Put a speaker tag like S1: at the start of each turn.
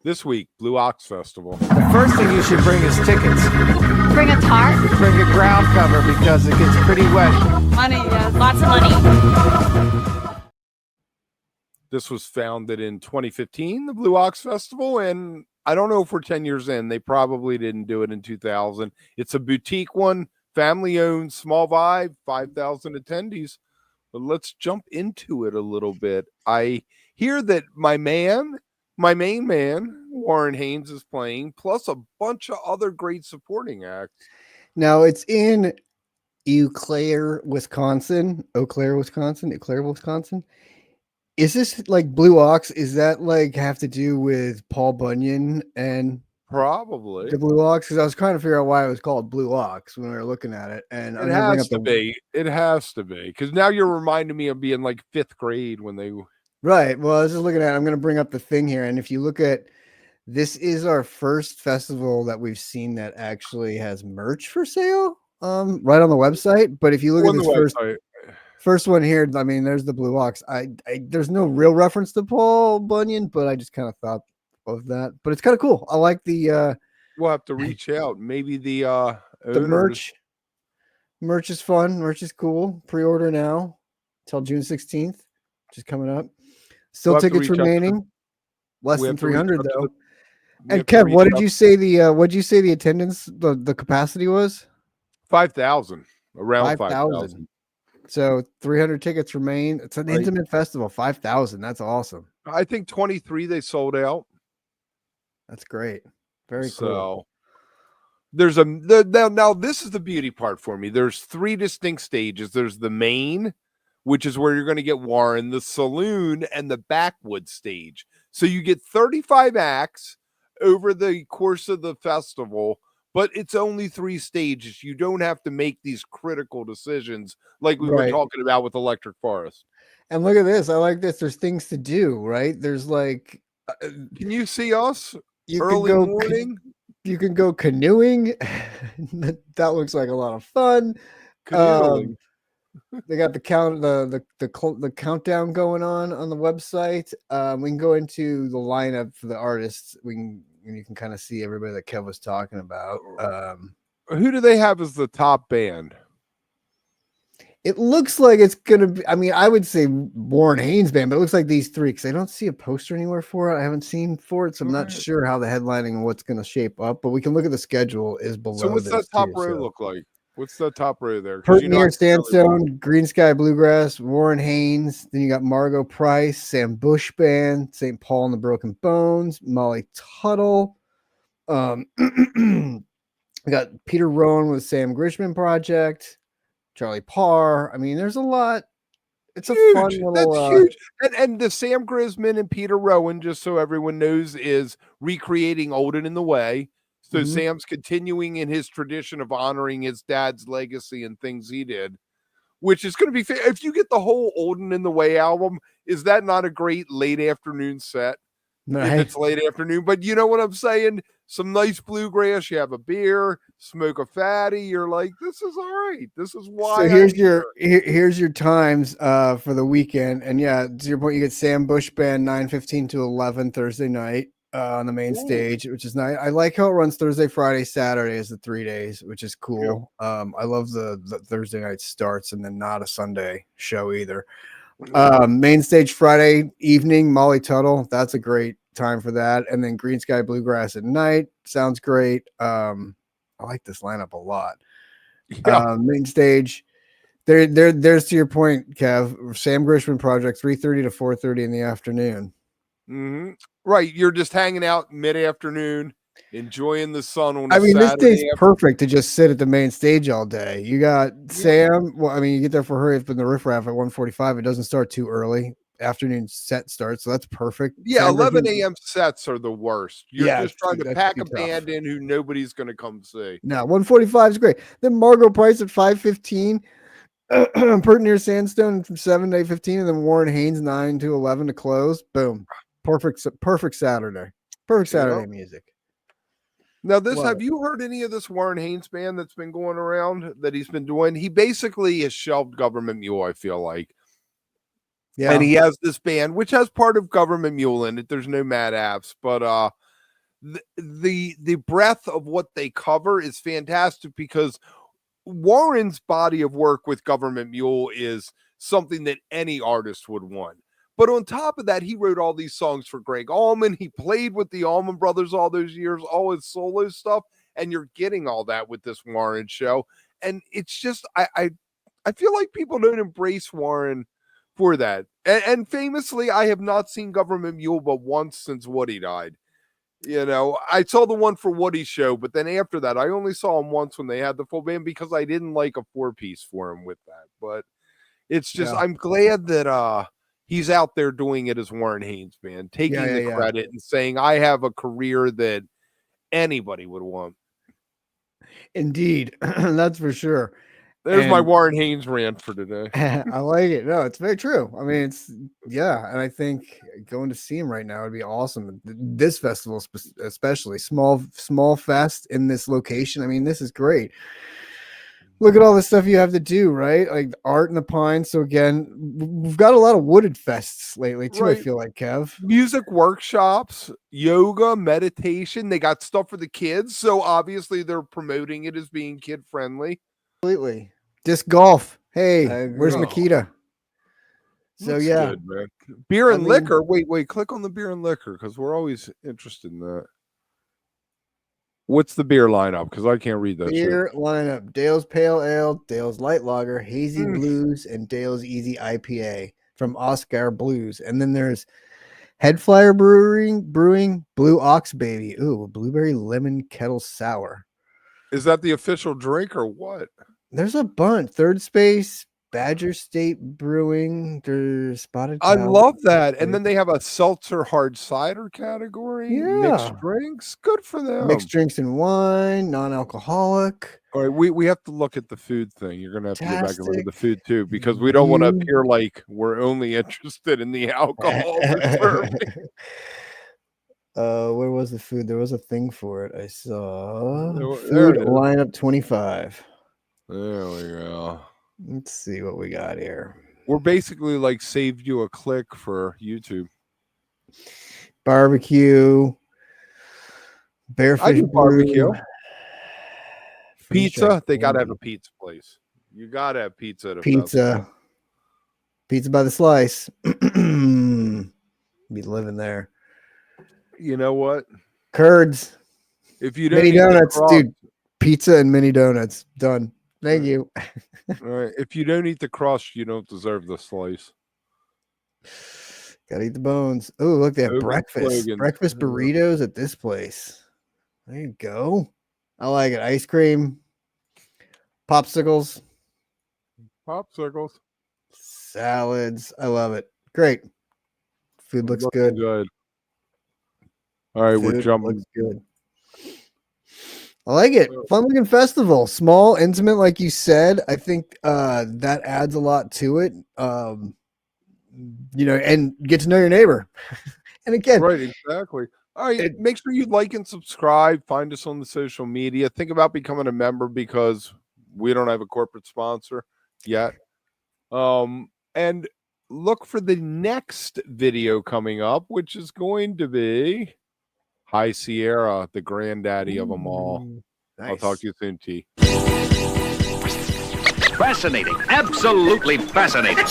S1: This week, Blue Ox Festival.
S2: The first thing you should bring is tickets.
S3: Bring a tarp.
S2: Bring a ground cover because it gets pretty wet.
S3: Money, yes. Lots of money.
S1: This was founded in 2015, the Blue Ox Festival, and I don't know if we're 10 years in. They probably didn't do it in 2000. It's a boutique one, family-owned, small vibe, 5,000 attendees. But let's jump into it a little bit. I hear that my main man, Warren Haynes, is playing, plus a bunch of other great supporting acts.
S4: Now it's in Eau Claire, Wisconsin. Is this like Blue Ox? Is that like have to do with Paul Bunyan and
S1: probably
S4: the Blue Ox? Because I was trying to figure out why it was called Blue Ox when we were looking at it. And
S1: it has to be. It has to be. Because now you're reminding me of being like 5th grade when they.
S4: Right. Well, I was just looking at it. I'm going to bring up the thing here. And if you look at this is our first festival that we've seen that actually has merch for sale right on the website. But if you look at this first one here, I mean, there's the Blue Ox. There's no real reference to Paul Bunyan, but I just kind of thought of that. But it's kind of cool. I like the
S1: we'll have to reach out. Maybe the
S4: merch. Merch is fun. Merch is cool. Pre-order now till June 16th, which is coming up. Still tickets remaining. Less than 300 though. And Kev, what did you say the attendance, the capacity was?
S1: 5,000. Around 5,000.
S4: So 300 tickets remain. It's an intimate festival. 5,000. That's awesome.
S1: I think 23 they sold out.
S4: That's great. Very
S1: so,
S4: cool.
S1: There's now this is the beauty part for me. There's 3 distinct stages. There's the main, which is where you're going to get Warren, the saloon, and the backwoods stage. So you get 35 acts over the course of the festival, but it's only 3 stages. You don't have to make these critical decisions like we were talking about with Electric Forest.
S4: And look at this. I like this. There's things to do, right? There's like...
S1: can you see us
S4: early morning? You can go canoeing. That looks like a lot of fun. They got the countdown going on the website. We can go into the lineup for the artists. You can kind of see everybody that Kev was talking about.
S1: Who do they have as the top band?
S4: It looks like it's gonna be. I mean, I would say Warren Haynes Band, but it looks like these 3 because I don't see a poster anywhere for it. I haven't seen for it, so I'm not sure how the headlining and what's going to shape up. But we can look at the schedule. Is below.
S1: So what's that top row look like? What's the top row there?
S4: Pert Near Sandstone, Greensky Bluegrass, Warren Haynes. Then you got Margo Price, Sam Bush Band, St. Paul and the Broken Bones, Molly Tuttle. We got Peter Rowan with Sam Grisman Project, Charlie Parr. I mean, there's a lot. It's huge. A fun little.
S1: That's huge. And the Sam Grisman and Peter Rowan, just so everyone knows, is recreating Olden in the Way. So Sam's continuing in his tradition of honoring his dad's legacy and things he did, which is going to be if you get the whole Olden in the Way album, is that not a great late afternoon set? If it's late afternoon, but you know what I'm saying? Some nice bluegrass, you have a beer, smoke a fatty, you're like, this is all right. This is why.
S4: So here's your times for the weekend. And yeah, to your point, you get Sam Bush Band 9:15 to 11 Thursday night. On the main stage, which is nice. I like how it runs Thursday, Friday, Saturday is the 3 days, which is cool. Yeah. I love the Thursday night starts and then not a Sunday show either. Main stage Friday evening, Molly Tuttle. That's a great time for that. And then Greensky Bluegrass at night. Sounds great. I like this lineup a lot. Yeah. Main stage. There's to your point, Kev. Sam Grisman Project, 3:30 to 4:30 in the afternoon.
S1: Mm-hmm. Right, you're just hanging out mid-afternoon, enjoying the sun on.
S4: This day's perfect to just sit at the main stage all day. You got Sam. Well, I mean, you get there for Hurray up in the Riff Raff at 1:45. It doesn't start too early. Afternoon set starts, so that's perfect.
S1: Yeah, Sam 11 a.m. sets are the worst. You're just trying to pack a band in who nobody's going to come see.
S4: No, 1:45 is great. Then Margo Price at 5:15. Pert Near Sandstone from 7 to 8:15, and then Warren Haynes 9 to 11 to close. Boom. Perfect Saturday. Perfect Saturday music.
S1: Now, have you heard any of this Warren Haynes Band that's been going around that he's been doing? He basically has shelved Government Mule, I feel like. Yeah. And he has this band, which has part of Government Mule in it. There's no Mad Apps, but the breadth of what they cover is fantastic, because Warren's body of work with Government Mule is something that any artist would want. But on top of that, he wrote all these songs for Greg Allman. He played with the Allman Brothers all those years, all his solo stuff, and you're getting all that with this Warren show. And it's just, I feel like people don't embrace Warren for that. And famously, I have not seen Government Mule but once since Woody died. You know, I saw the one for Woody's show, but then after that, I only saw him once when they had the full band, because I didn't like a 4-piece for him with that. But it's just, I'm glad that he's out there doing it as Warren Haynes Band, taking the credit and saying, I have a career that anybody would want.
S4: Indeed. That's for sure.
S1: There's my Warren Haynes rant for today.
S4: I like it. No, it's very true. I mean, and I think going to see him right now would be awesome. This festival, especially small fest in this location. I mean, this is great. Look at all the stuff you have to do, right? Like art in the pines. So again, we've got a lot of wooded fests lately too. Right. I feel like, Kev.
S1: Music workshops, yoga, meditation. They got stuff for the kids, so obviously they're promoting it as being kid friendly.
S4: Completely. Disc golf. Hey, where's Makita? So
S1: that's good, man. Beer and liquor. Wait, click on the beer and liquor, because we're always interested in that. What's the beer lineup? Because I can't read that.
S4: Beer lineup: Dale's Pale Ale, Dale's Light Lager, Hazy Blues, and Dale's Easy IPA from Oscar Blues. And then there's Head Flyer Brewing Blue Ox Baby. Ooh, blueberry lemon kettle sour.
S1: Is that the official drink or what?
S4: There's a bunch. Third Space, Badger State Brewing. There's Spotted Cow.
S1: I love that. And then they have a seltzer hard cider category. Mixed drinks. Good for them.
S4: Mixed drinks and wine, non-alcoholic.
S1: All right, we have to look at the food thing. You're gonna have to go back and look at the food too, because we don't want to appear like we're only interested in the alcohol.
S4: Where was the food? There was a thing for it. I saw food lineup 25.
S1: There we go.
S4: Let's see what we got here.
S1: We're basically like saved you a click for YouTube.
S4: Barbecue. Bearfish
S1: barbecue. Pizza. They gotta have a pizza place. You gotta have pizza.
S4: Pizza by the slice. Be living there.
S1: You know what?
S4: Curds.
S1: If you don't
S4: mini donuts, dude. Pizza and mini donuts. Done. Thank you.
S1: All right. If you don't eat the crust, you don't deserve the slice.
S4: Gotta eat the bones. Oh, look, they have breakfast. Breakfast burritos at this place. There you go. I like it. Ice cream. Popsicles. Salads. I love it. Great. Food looks good.
S1: All right, we're jumping.
S4: Looks good. I like it. Fun looking festival. Small, intimate, like you said. I think that adds a lot to it. And get to know your neighbor. And again,
S1: right, exactly. All right, make sure you like and subscribe. Find us on the social media. Think about becoming a member, because we don't have a corporate sponsor yet. And look for the next video coming up, which is going to be High Sierra, the granddaddy of them all. Nice. I'll talk to you soon, T.
S5: Fascinating. Absolutely fascinating.